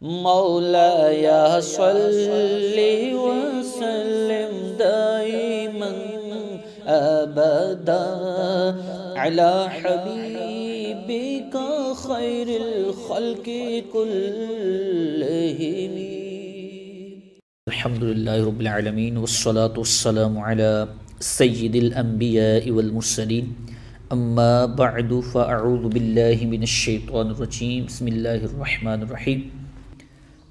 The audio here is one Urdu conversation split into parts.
مولاي صل وسلم دائما أبدا على حبيبك خير الخلق كلهم. الحمد لله رب العالمين والصلاة والسلام على سيد الأنبياء والمرسلين. اما بعد فاعوذ باللہ من الشیطان الرجیم. بسم اللہ الرحمن الرحیم.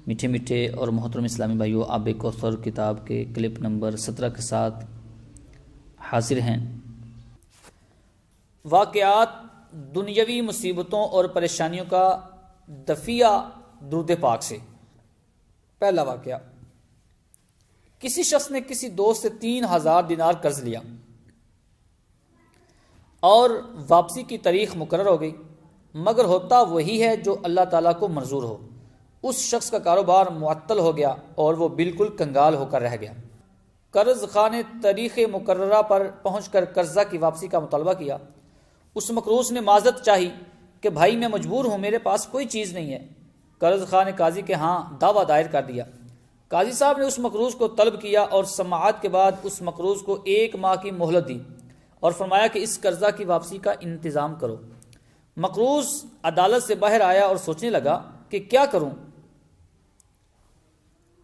میٹھے میٹھے اور محترم اسلامی بھائیو، آب کوثر کتاب کے کلپ نمبر 17 کے ساتھ حاضر ہیں. واقعات دنیاوی مصیبتوں اور پریشانیوں کا دفیہ درود پاک سے. پہلا واقعہ، کسی شخص نے کسی دوست سے 3000 دینار قرض لیا اور واپسی کی تاریخ مقرر ہو گئی، مگر ہوتا وہی ہے جو اللہ تعالیٰ کو منظور ہو. اس شخص کا کاروبار معطل ہو گیا اور وہ بالکل کنگال ہو کر رہ گیا. قرض خواہ نے تاریخ مقررہ پر پہنچ کر قرضہ کی واپسی کا مطالبہ کیا. اس مقروض نے معذرت چاہی کہ بھائی میں مجبور ہوں، میرے پاس کوئی چیز نہیں ہے. قرض خواہ نے قاضی کے ہاں دعویٰ دائر کر دیا. قاضی صاحب نے اس مقروض کو طلب کیا اور سماعت کے بعد اس مقروض کو 1 ماہ کی مہلت دی اور فرمایا کہ اس قرضہ کی واپسی کا انتظام کرو. مقروض عدالت سے باہر آیا اور سوچنے لگا کہ کیا کروں.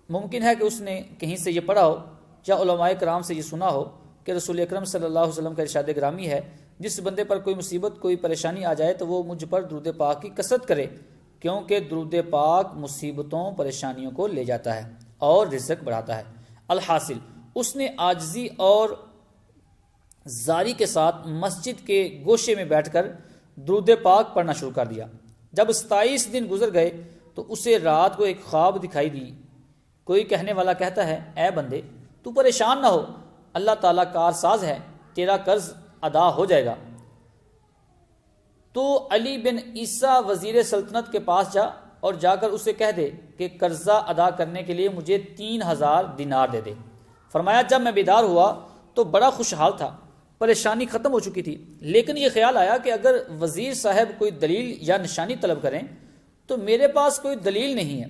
ممکن ہے کہ اس نے کہیں سے یہ پڑھا ہو یا علماء کرام سے یہ سنا ہو کہ رسول اکرم صلی اللہ علیہ وسلم کا ارشاد گرامی ہے، جس بندے پر کوئی مصیبت کوئی پریشانی آ جائے تو وہ مجھ پر درود پاک کی کثرت کرے، کیونکہ درود پاک مصیبتوں پریشانیوں کو لے جاتا ہے اور رزق بڑھاتا ہے. الحاصل اس نے عاجزی اور زاری کے ساتھ مسجد کے گوشے میں بیٹھ کر درود پاک پڑھنا شروع کر دیا. جب 27 دن گزر گئے تو اسے رات کو ایک خواب دکھائی دی. کوئی کہنے والا کہتا ہے، اے بندے تو پریشان نہ ہو، اللہ تعالیٰ کارساز ہے، تیرا قرض ادا ہو جائے گا. تو علی بن عیسیٰ وزیر سلطنت کے پاس جا اور جا کر اسے کہہ دے کہ قرضہ ادا کرنے کے لیے مجھے 3000 دینار دے دے. فرمایا جب میں بیدار ہوا تو بڑا خوشحال تھا، پریشانی ختم ہو چکی تھی، لیکن یہ خیال آیا کہ اگر وزیر صاحب کوئی دلیل یا نشانی طلب کریں تو میرے پاس کوئی دلیل نہیں ہے.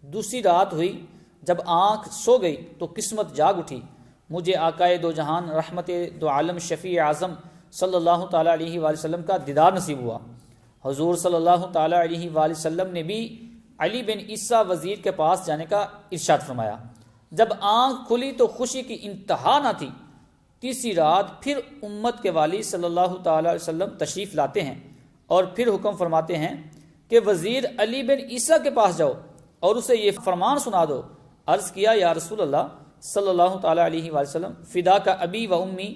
دوسری رات ہوئی، جب آنکھ سو گئی تو قسمت جاگ اٹھی. مجھے آقائے دو جہان رحمت دو عالم شفیع اعظم صلی اللہ تعالیٰ علیہ وآلہ وسلم کا دیدار نصیب ہوا. حضور صلی اللہ تعالیٰ علیہ وآلہ وسلم نے بھی علی بن عیسیٰ وزیر کے پاس جانے کا ارشاد فرمایا. جب آنکھ کھلی تو خوشی کی انتہا نہ تھی. تیسری رات پھر امت کے والی صلی اللہ تعالیٰ علیہ وسلم تشریف لاتے ہیں اور پھر حکم فرماتے ہیں کہ وزیر علی بن عیسیٰ کے پاس جاؤ اور اسے یہ فرمان سنا دو. عرض کیا، یا رسول اللہ صلی اللہ تعالیٰ علیہ وآلہ وسلم، فدا کا ابی و امی،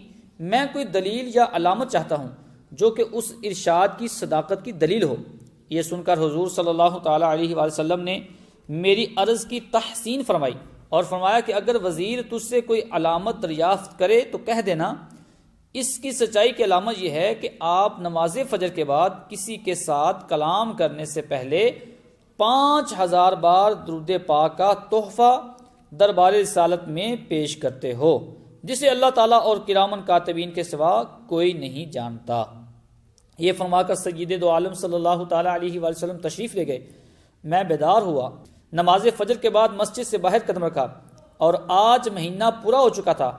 میں کوئی دلیل یا علامت چاہتا ہوں جو کہ اس ارشاد کی صداقت کی دلیل ہو. یہ سن کر حضور صلی اللہ تعالیٰ علیہ وآلہ وسلم نے میری عرض کی تحسین فرمائی اور فرمایا کہ اگر وزیر تجھ سے کوئی علامت دریافت کرے تو کہہ دینا. اس کی سچائی کی علامت یہ ہے کہ آپ نماز فجر کے بعد کسی کے ساتھ کلام کرنے سے پہلے 5000 بار درود پاک کا تحفہ دربار رسالت میں پیش کرتے ہو، جسے اللہ تعالیٰ اور کرامن کاتبین کے سوا کوئی نہیں جانتا. یہ فرما کر سید دو عالم صلی اللہ تعالیٰ علیہ وآلہ وسلم تشریف لے گئے. میں بیدار ہوا، نماز فجر کے بعد مسجد سے باہر قدم رکھا اور آج مہینہ پورا ہو چکا تھا.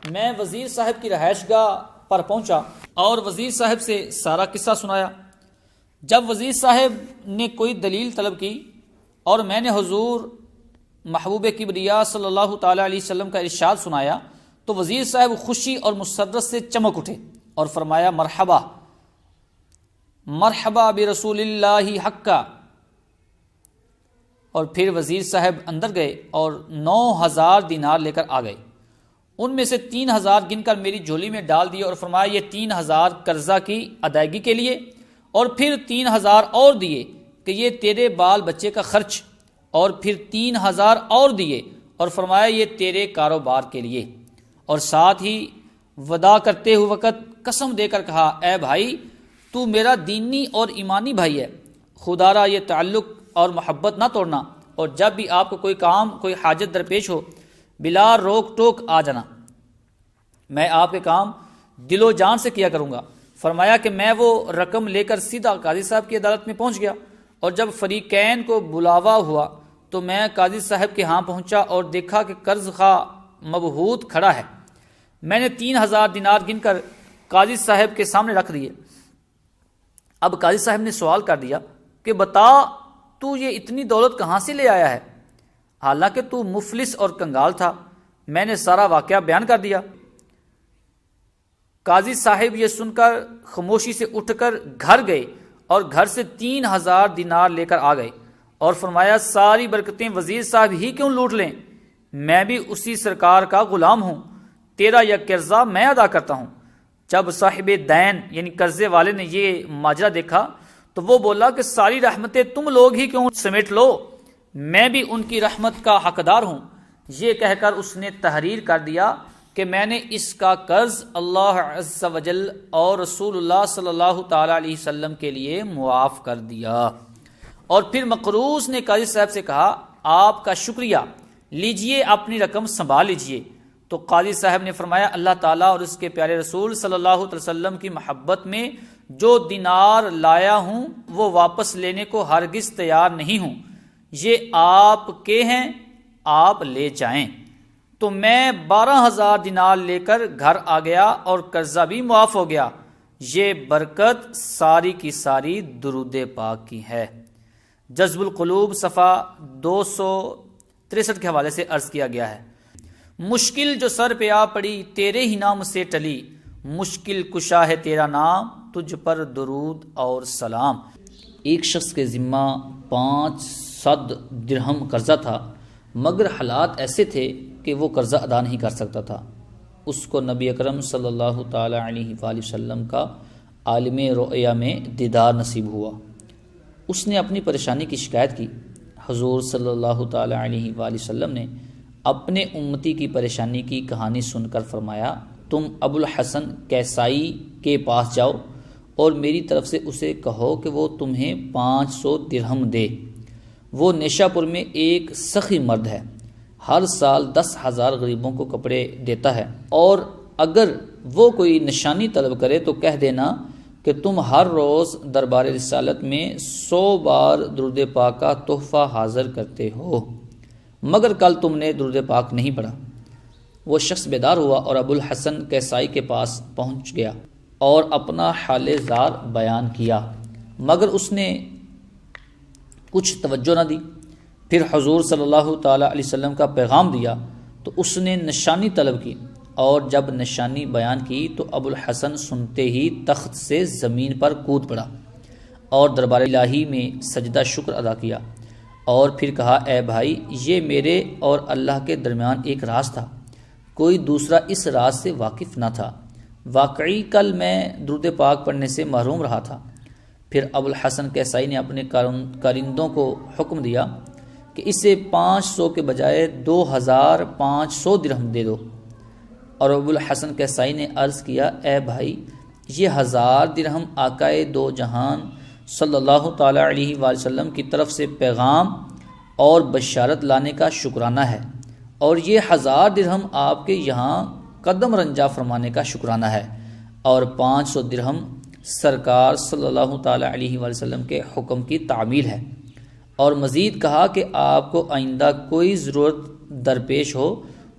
میں وزیر صاحب کی رہائش گاہ پر پہنچا اور وزیر صاحب سے سارا قصہ سنایا. جب وزیر صاحب نے کوئی دلیل طلب کی اور میں نے حضور محبوب کبریا صلی اللہ تعالیٰ علیہ وسلم کا ارشاد سنایا تو وزیر صاحب خوشی اور مسرت سے چمک اٹھے اور فرمایا، مرحبا مرحبا برسول اللہ حقا. اور پھر وزیر صاحب اندر گئے اور 9000 دینار لے کر آ گئے. ان میں سے 3000 گن کر میری جھولی میں ڈال دیے اور فرمایا یہ 3000 قرضہ کی ادائیگی کے لیے، اور پھر 3000 اور دیے کہ یہ تیرے بال بچے کا خرچ، اور پھر 3000 اور دیے اور فرمایا یہ تیرے کاروبار کے لیے. اور ساتھ ہی وداع کرتے ہوئے وقت قسم دے کر کہا، اے بھائی تو میرا دینی اور ایمانی بھائی ہے، خدا را یہ تعلق اور محبت نہ توڑنا، اور جب بھی آپ کو کوئی کام کوئی حاجت درپیش ہو بلا روک ٹوک آ جانا، میں آپ کے کام دل و جان سے کیا کروں گا. فرمایا کہ میں وہ رقم لے کر سیدھا قاضی صاحب کی عدالت میں پہنچ گیا، اور جب فریقین کو بلاوا ہوا تو میں قاضی صاحب کے ہاں پہنچا اور دیکھا کہ قرض خواہ مبہوت کھڑا ہے۔ میں نے 3000 دینار گن کر قاضی صاحب کے سامنے رکھ دیے۔ اب قاضی صاحب نے سوال کر دیا کہ بتا تو یہ اتنی دولت کہاں سے لے آیا ہے، حالانکہ تو مفلس اور کنگال تھا۔ میں نے سارا واقعہ بیان کر دیا۔ قاضی صاحب یہ سن کر خاموشی سے اٹھ کر گھر گئے اور گھر سے 3000 دینار لے کر آ گئے اور فرمایا ساری برکتیں وزیر صاحب ہی کیوں لوٹ لیں، میں بھی اسی سرکار کا غلام ہوں، تیرا یہ قرضہ میں ادا کرتا ہوں۔ جب صاحب دین یعنی قرضے والے نے یہ ماجرا دیکھا تو وہ بولا کہ ساری رحمتیں تم لوگ ہی کیوں سمیٹ لو، میں بھی ان کی رحمت کا حقدار ہوں۔ یہ کہہ کر اس نے تحریر کر دیا کہ میں نے اس کا قرض اللہ عز و جل اور رسول اللہ صلی اللہ تعالی علیہ وسلم کے لیے معاف کر دیا۔ اور پھر مقروض نے قاضی صاحب سے کہا آپ کا شکریہ، لیجئے اپنی رقم سنبھال لیجئے۔ تو قاضی صاحب نے فرمایا اللہ تعالیٰ اور اس کے پیارے رسول صلی اللہ علیہ وسلم کی محبت میں جو دینار لایا ہوں وہ واپس لینے کو ہرگز تیار نہیں ہوں، یہ آپ کے ہیں، آپ لے جائیں۔ تو میں 12,000 دینار لے کر گھر آ گیا اور قرضہ بھی معاف ہو گیا۔ یہ برکت ساری کی ساری درود پاک کی ہے۔ جذب القلوب صفحہ 263 کے حوالے سے عرض کیا گیا ہے، مشکل جو سر پہ آ پڑی تیرے ہی نام سے ٹلی، مشکل کشا ہے تیرا نام، تجھ پر درود اور سلام۔ ایک شخص کے ذمہ 500 درہم قرضہ تھا، مگر حالات ایسے تھے کہ وہ قرضہ ادا نہیں کر سکتا تھا۔ اس کو نبی اکرم صلی اللہ تعالی علیہ وآلہ وسلم کا عالم رؤیا میں دیدار نصیب ہوا۔ اس نے اپنی پریشانی کی شکایت کی۔ حضور صلی اللہ تعالی علیہ وآلہ وسلم نے اپنے امتی کی پریشانی کی کہانی سن کر فرمایا تم ابو الحسن کیسائی کے پاس جاؤ اور میری طرف سے اسے کہو کہ وہ تمہیں 500 درہم دے۔ وہ نیشا پور میں ایک سخی مرد ہے، ہر سال 10,000 غریبوں کو کپڑے دیتا ہے، اور اگر وہ کوئی نشانی طلب کرے تو کہہ دینا کہ تم ہر روز دربار رسالت میں 100 بار درود پاک کا تحفہ حاضر کرتے ہو، مگر کل تم نے درود پاک نہیں پڑھا۔ وہ شخص بیدار ہوا اور ابو الحسن کیسائی کے پاس پہنچ گیا اور اپنا حال زار بیان کیا، مگر اس نے کچھ توجہ نہ دی۔ پھر حضور صلی اللہ تعالی علیہ وسلم کا پیغام دیا تو اس نے نشانی طلب کی، اور جب نشانی بیان کی تو ابو الحسن سنتے ہی تخت سے زمین پر کود پڑا اور دربار الہی میں سجدہ شکر ادا کیا، اور پھر کہا اے بھائی، یہ میرے اور اللہ کے درمیان ایک راز تھا، کوئی دوسرا اس راز سے واقف نہ تھا، واقعی کل میں درود پاک پڑھنے سے محروم رہا تھا۔ پھر ابو الحسن کیسائی نے اپنے کارندوں کو حکم دیا کہ اسے 500 کے بجائے 2,500 درہم دے دو، اور ابو الحسن کیسائی نے عرض کیا اے بھائی، یہ 1000 درہم آقائے دو جہان صلی اللہ تعالی علیہ وآلہ وسلم کی طرف سے پیغام اور بشارت لانے کا شکرانہ ہے، اور یہ 1000 درہم آپ کے یہاں قدم رنجا فرمانے کا شکرانہ ہے، اور 500 درہم سرکار صلی اللہ تعالی علیہ وآلہ وسلم کے حکم کی تعمیل ہے۔ اور مزید کہا کہ آپ کو آئندہ کوئی ضرورت درپیش ہو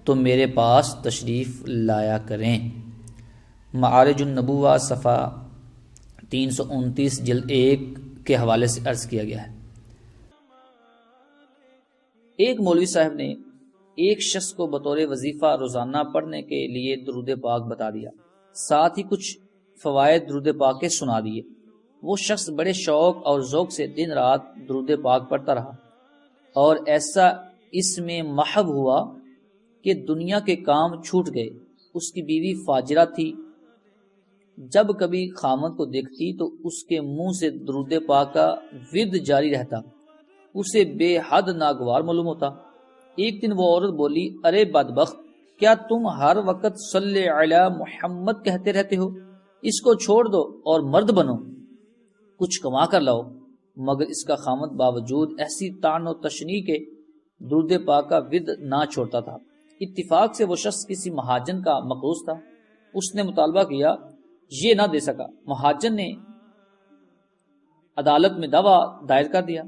تو میرے پاس تشریف لایا کریں۔ معارج النبوہ صفحہ 329 جلد 1 کے حوالے سے عرض کیا گیا ہے۔ ایک مولوی صاحب نے ایک شخص کو بطور وظیفہ روزانہ پڑھنے کے لیے درود پاک بتا دیا، ساتھ ہی کچھ فوائد درود پاک کے سنا دیے۔ وہ شخص بڑے شوق اور ذوق سے دن رات درود پاک پڑھتا رہا، اور ایسا اس میں محو ہوا کہ دنیا کے کام چھوٹ گئے۔ اس کی بیوی فاجرہ تھی، جب کبھی خامد کو دیکھتی تو اس کے منہ سے درود پاک کا ورد جاری رہتا، اسے بے حد ناگوار معلوم ہوتا۔ ایک دن وہ عورت بولی ارے بدبخت، کیا تم ہر وقت صلی علی محمد کہتے رہتے ہو؟ اس کو چھوڑ دو اور مرد بنو، کچھ کما کر لاؤ۔ مگر اس کا خامد باوجود ایسی طعن و تشنیع کے درود پاک کا ورد نہ چھوڑتا تھا۔ اتفاق سے وہ شخص کسی مہاجن کا مقروض تھا، اس نے مطالبہ کیا، یہ نہ دے سکا۔ مہاجن نے عدالت میں دعویٰ دائر کر دیا۔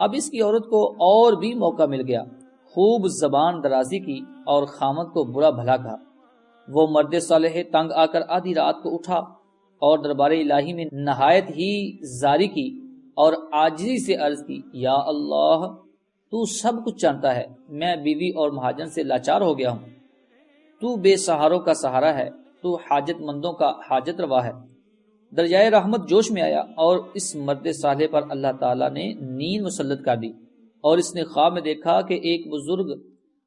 اب اس کی عورت کو اور بھی موقع مل گیا، خوب زبان درازی کی اور خامد کو برا بھلا کہا۔ وہ مرد صالح تنگ آ کر آدھی رات کو اٹھا اور دربار الہی میں نہایت ہی زاری کی اور عاجزی سے عرض کی، یا اللہ، تو سب کچھ جانتا ہے، میں بیوی اور مہاجن سے لاچار ہو گیا ہوں، تو بے سہاروں کا سہارا ہے، تو حاجت مندوں کا حاجت روا ہے۔ درجائے رحمت جوش میں آیا اور اس مرد صالح پر اللہ تعالیٰ نے نیند مسلط کر دی، اور اس نے خواب میں دیکھا کہ ایک بزرگ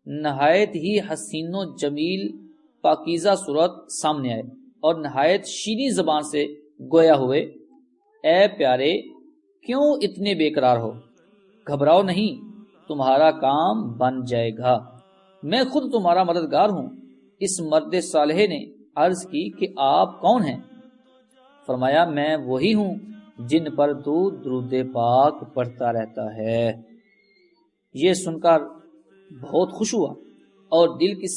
نہایت ہی حسین و جمیل پاکیزہ صورت سامنے آئے اور نہایت شیریں زبان سے گویا ہوئے، اے پیارے، کیوں اتنے بے قرار ہو؟ گھبراؤ نہیں، تمہارا کام بن جائے گا، میں خود تمہارا مددگار ہوں۔ اس مرد صالح نے عرض کی کہ آپ کون ہیں؟ فرمایا، میں وہی ہوں جن پر تو درود پاک پڑھتا رہتا ہے۔ یہ سن کر بہت خوش ہوا اور دل کی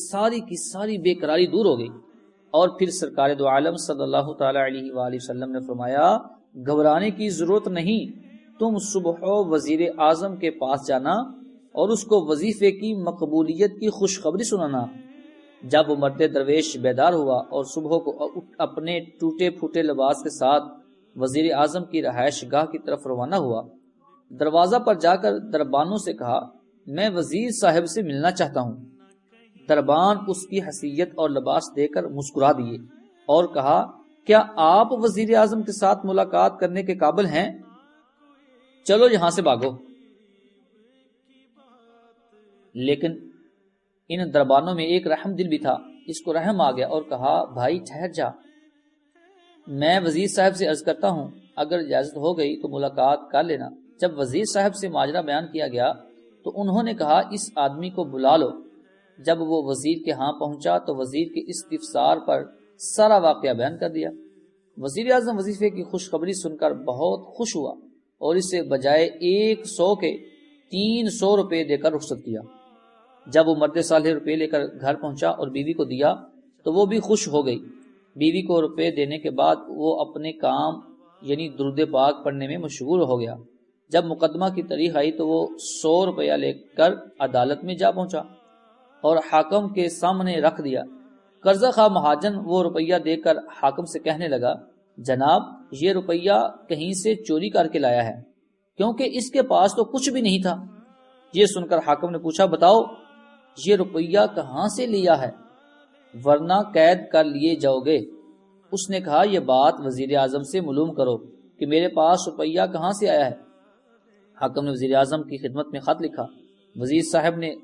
ساری بے قراری دور ہو گئی، اور پھر سرکار دو عالم صلی اللہ تعالی علیہ وآلہ وسلم نے فرمایا، گھبرانے کی ضرورت نہیں، تم صبح وزیر اعظم کے پاس جانا اور اس کو وظیفے کی مقبولیت کی خوشخبری سنانا۔ جب وہ مرد درویش بیدار ہوا اور صبح کو اپنے ٹوٹے پھوٹے لباس کے ساتھ وزیر اعظم کی رہائش گاہ کی طرف روانہ ہوا، دروازہ پر جا کر دربانوں سے کہا، میں وزیر صاحب سے ملنا چاہتا ہوں۔ دربان اس کی حیثیت اور لباس دے کر مسکرا دیے اور کہا، کیا آپ وزیر اعظم کے ساتھ ملاقات کرنے کے قابل ہیں؟ چلو یہاں سے بھاگو۔ لیکن ان دربانوں میں ایک رحم دل بھی تھا، اس کو رحم آ گیا اور کہا، بھائی ٹھہر جا، میں وزیر صاحب سے عرض کرتا ہوں، اگر اجازت ہو گئی تو ملاقات کر لینا۔ جب وزیر صاحب سے ماجرا بیان کیا گیا تو انہوں نے کہا، اس آدمی کو بلا لو۔ جب وہ وزیر کے ہاں پہنچا تو وزیر کے استفسار پر سارا واقعہ بیان کر دیا۔ وزیر اعظم وظیفے کی خوشخبری سن کر بہت خوش ہوا اور اسے بجائے 100 کے 300 روپے دے کر رخصت کیا۔ جب وہ مرد صالح روپے لے کر گھر پہنچا اور بیوی کو دیا تو وہ بھی خوش ہو گئی۔ بیوی کو روپے دینے کے بعد وہ اپنے کام یعنی درود پاک پڑھنے میں مشغول ہو گیا۔ جب مقدمہ کی تاریخ آئی تو وہ 100 روپیہ لے کر عدالت میں جا پہنچا اور حاکم کے سامنے رکھ دیا۔ قرضہ خواہ مہاجن وہ روپیہ دے کر حاکم سے کہنے لگا، جناب، یہ روپیہ کہیں سے چوری کر کے لایا ہے، کیونکہ اس کے پاس تو کچھ بھی نہیں تھا۔ یہ سن کر حاکم نے پوچھا، بتاؤ یہ روپیہ کہاں سے لیا ہے، ورنہ قید کر لیے جاؤ گے۔ اس نے کہا، یہ بات وزیر اعظم سے معلوم کرو کہ میرے پاس روپیہ کہاں سے آیا ہے۔ حاکم نے وزیر اعظم کی خدمت میں خط لکھا۔ وزیر صاحب نے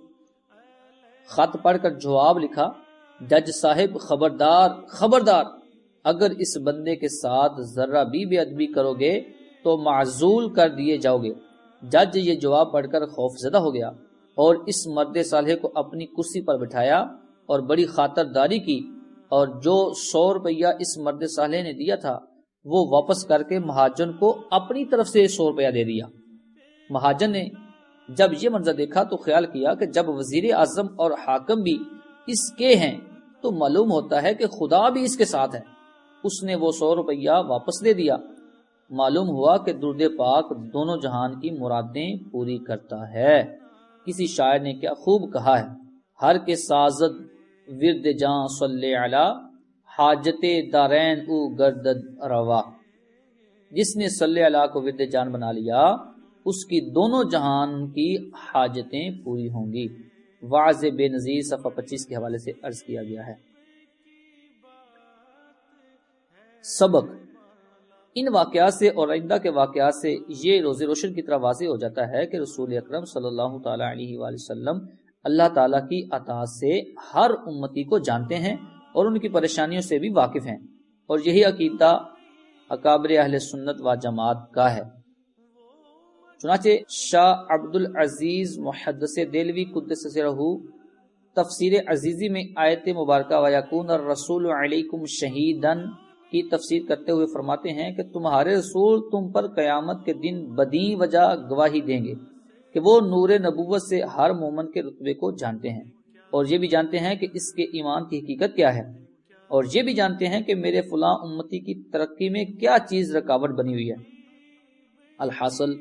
خط پڑھ کر جواب لکھا، جج صاحب، خبردار خبردار، اگر اس بندے کے ساتھ ذرہ بھی بے ادبی کرو گے تو معزول کر دیے جاؤ گے۔ جج یہ جواب پڑھ کر خوف زدہ ہو گیا اور اس مرد صالح کو اپنی کرسی پر بٹھایا اور بڑی خاطرداری کی، اور جو 100 روپیہ اس مرد صالح نے دیا تھا وہ واپس کر کے مہاجن کو اپنی طرف سے 100 روپیہ دے دیا۔ مہاجن نے جب یہ منظر دیکھا تو خیال کیا کہ جب وزیر اعظم اور حاکم بھی اس کے ہیں تو معلوم ہوتا ہے کہ خدا بھی اس کے ساتھ ہے۔ اس نے وہ 100 روپیہ واپس دے دیا۔ معلوم ہوا کہ درود پاک دونوں جہان کی مرادیں پوری کرتا ہے۔ کسی شاعر نے کیا خوب کہا ہے، ہر کے سازد ورد جاں صلی علی، حاجت دارین او گردد روا۔ جس نے صلی علی کو ورد جان بنا لیا اس کی دونوں جہان کی حاجتیں پوری ہوں گی۔ واعظ بے نظیر صفحہ 25 کے حوالے سے عرض کیا گیا ہے۔ سبق: ان واقعات سے اور آئندہ کے واقعات سے یہ روز روشن کی طرح واضح ہو جاتا ہے کہ رسول اکرم صلی اللہ تعالی علیہ وآلہ وسلم اللہ تعالیٰ کی عطا سے ہر امتی کو جانتے ہیں اور ان کی پریشانیوں سے بھی واقف ہیں، اور یہی عقیدہ اکابر اہل سنت و جماعت کا ہے۔ چنانچہ شاہ عبد العزیز محدث دہلوی قدس سرہ تفسیر عزیزی میں آیت مبارکہ وَيَكُونَ الرَّسُولُ عَلَيْكُمْ شَهِيدًا کی تفسیر کرتے ہوئے فرماتے ہیں کہ تمہارے رسول تم پر قیامت کے دن بدیں وجہ گواہی دیں گے کہ وہ نور نبوت سے ہر مومن کے رتبے کو جانتے ہیں، اور یہ بھی جانتے ہیں کہ اس کے ایمان کی حقیقت کیا ہے، اور یہ بھی جانتے ہیں کہ میرے فلاں امتی کی ترقی میں کیا چیز رکاوٹ بنی ہوئی ہے۔ الحاصل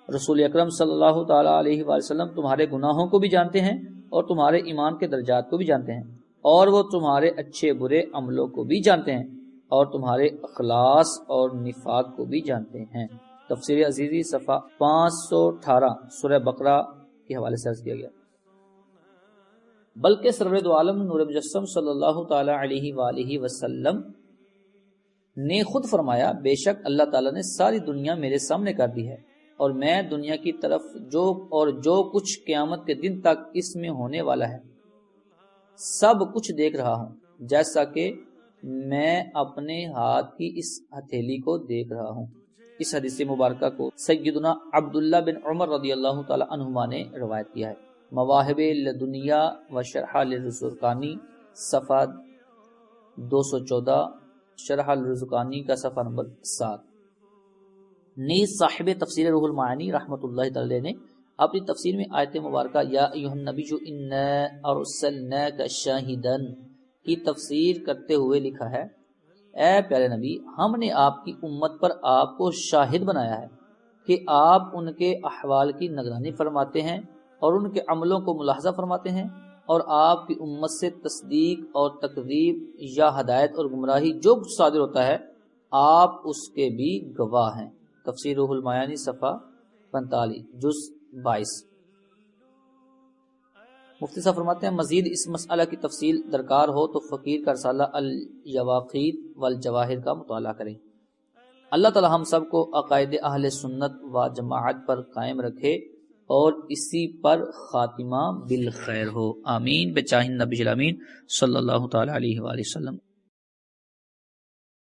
رسول اکرم صلی اللہ تعالی علیہ وآلہ وسلم تمہارے گناہوں کو بھی جانتے ہیں اور تمہارے ایمان کے درجات کو بھی جانتے ہیں، اور وہ تمہارے اچھے برے عملوں کو بھی جانتے ہیں، اور تمہارے اخلاص اور نفاق کو بھی جانتے ہیں۔ تفسیر عزیزی صفحہ 518 سورہ بقرہ کے حوالے سے عرض کیا گیا۔ بلکہ سرور دو عالم نور مجسم صلی اللہ تعالی علیہ وآلہ وسلم نے خود فرمایا، بے شک اللہ تعالیٰ نے ساری دنیا میرے سامنے کر دی ہے، اور میں دنیا کی طرف جو کچھ قیامت کے دن تک اس میں ہونے والا ہے سب کچھ دیکھ رہا ہوں، جیسا کہ میں اپنے ہاتھ کی اس ہتھیلی کو دیکھ رہا ہوں۔ اس حدیث مبارکہ کو سیدنا عبداللہ بن عمر رضی اللہ تعالی عنہما نے روایت کیا ہے۔ مواہب لدنیا و شرح للرزقانی صفحہ 214، شرح الرزقانی کا صفحہ نمبر 7۔ نیز صاحب تفسیر روح المعانی رحمۃ اللہ تعالی نے اپنی تفسیر میں آیت مبارکہ یا ایھا النبی انا ارسلناک شاہدا کی تفسیر کرتے ہوئے لکھا ہے، اے پیارے نبی، ہم نے آپ کی امت پر آپ کو شاہد بنایا ہے کہ آپ ان کے احوال کی نگرانی فرماتے ہیں اور ان کے عملوں کو ملاحظہ فرماتے ہیں، اور آپ کی امت سے تصدیق اور تکذیب یا ہدایت اور گمراہی جو کچھ صادر ہوتا ہے آپ اس کے بھی گواہ ہیں۔ تفسیر روح المعانی صفحہ 45 جز 22۔ مفتی صاحب فرماتے ہیں مزید اس مسئلہ کی تفصیل درکار ہو تو فقیر کا رسالہ الیواقیت والجواہر کا مطالعہ کریں۔ اللہ تعالی ہم سب کو عقائد اہل سنت و جماعت پر قائم رکھے اور اسی پر خاتمہ بالخیر ہو، آمین بجاہ النبی الامین صلی اللہ تعالی علیہ وآلہ وسلم۔